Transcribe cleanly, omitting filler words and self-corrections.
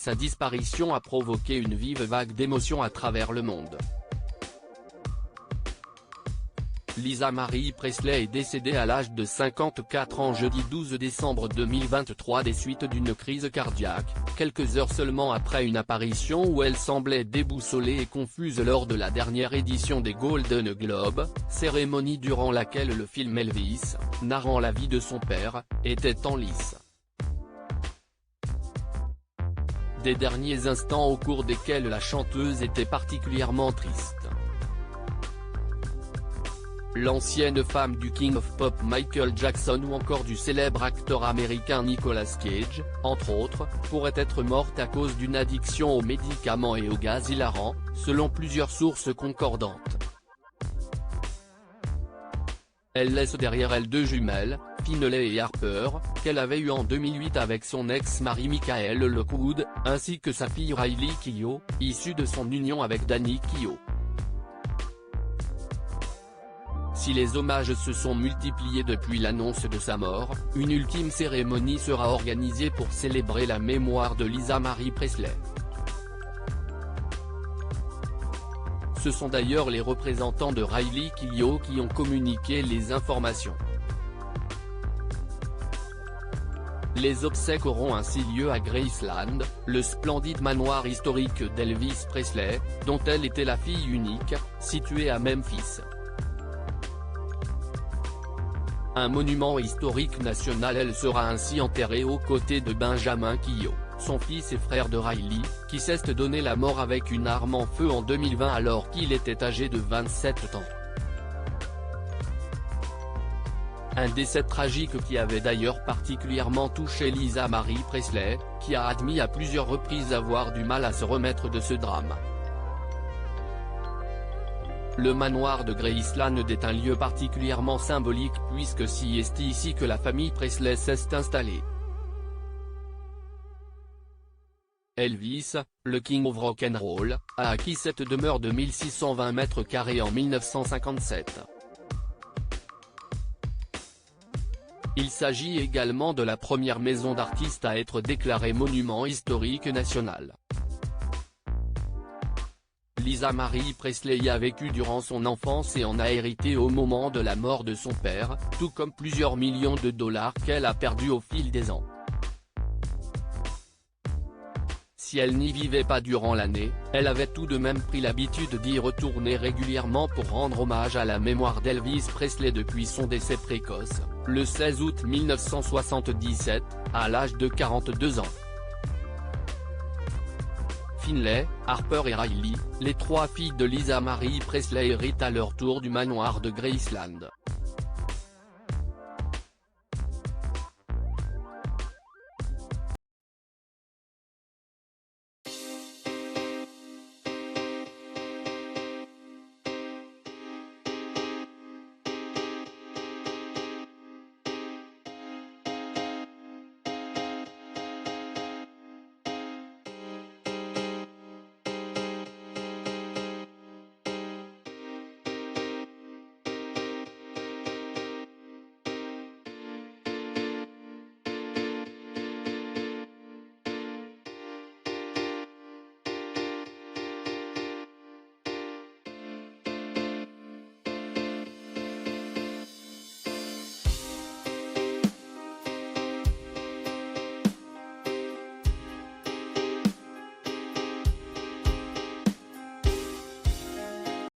sa disparition a provoqué une vive vague d'émotions à travers le monde. Lisa Marie Presley est décédée à l'âge de 54 ans jeudi 12 décembre 2023 des suites d'une crise cardiaque, quelques heures seulement après une apparition où elle semblait déboussolée et confuse lors de la dernière édition des Golden Globes, cérémonie durant laquelle le film Elvis, narrant la vie de son père, était en lice. Des derniers instants au cours desquels la chanteuse était particulièrement triste. L'ancienne femme du King of Pop Michael Jackson ou encore du célèbre acteur américain Nicolas Cage, entre autres, pourrait être morte à cause d'une addiction aux médicaments et aux gaz hilarants, selon plusieurs sources concordantes. Elle laisse derrière elle deux jumelles, Finlay et Harper, qu'elle avait eues en 2008 avec son ex-mari Michael Lockwood, ainsi que sa fille Riley Keough, issue de son union avec Danny Keough. Si les hommages se sont multipliés depuis l'annonce de sa mort, une ultime cérémonie sera organisée pour célébrer la mémoire de Lisa Marie Presley. Ce sont d'ailleurs les représentants de Riley Keough qui ont communiqué les informations. Les obsèques auront ainsi lieu à Graceland, le splendide manoir historique d'Elvis Presley, dont elle était la fille unique, situé à Memphis. Un monument historique national. Elle sera ainsi enterrée aux côtés de Benjamin Keough, son fils et frère de Riley, qui s'est donné la mort avec une arme en feu en 2020 alors qu'il était âgé de 27 ans. Un décès tragique qui avait d'ailleurs particulièrement touché Lisa Marie Presley, qui a admis à plusieurs reprises avoir du mal à se remettre de ce drame. Le manoir de Graceland est un lieu particulièrement symbolique puisque c'est ici que la famille Presley s'est installée. Elvis, le King of Rock'n'Roll, a acquis cette demeure de 1620 mètres carrés en 1957. Il s'agit également de la première maison d'artistes à être déclarée monument historique national. Lisa Marie Presley y a vécu durant son enfance et en a hérité au moment de la mort de son père, tout comme plusieurs millions de dollars qu'elle a perdus au fil des ans. Si elle n'y vivait pas durant l'année, elle avait tout de même pris l'habitude d'y retourner régulièrement pour rendre hommage à la mémoire d'Elvis Presley depuis son décès précoce, le 16 août 1977, à l'âge de 42 ans. Finlay, Harper et Riley, les trois filles de Lisa Marie Presley héritent à leur tour du manoir de Graceland.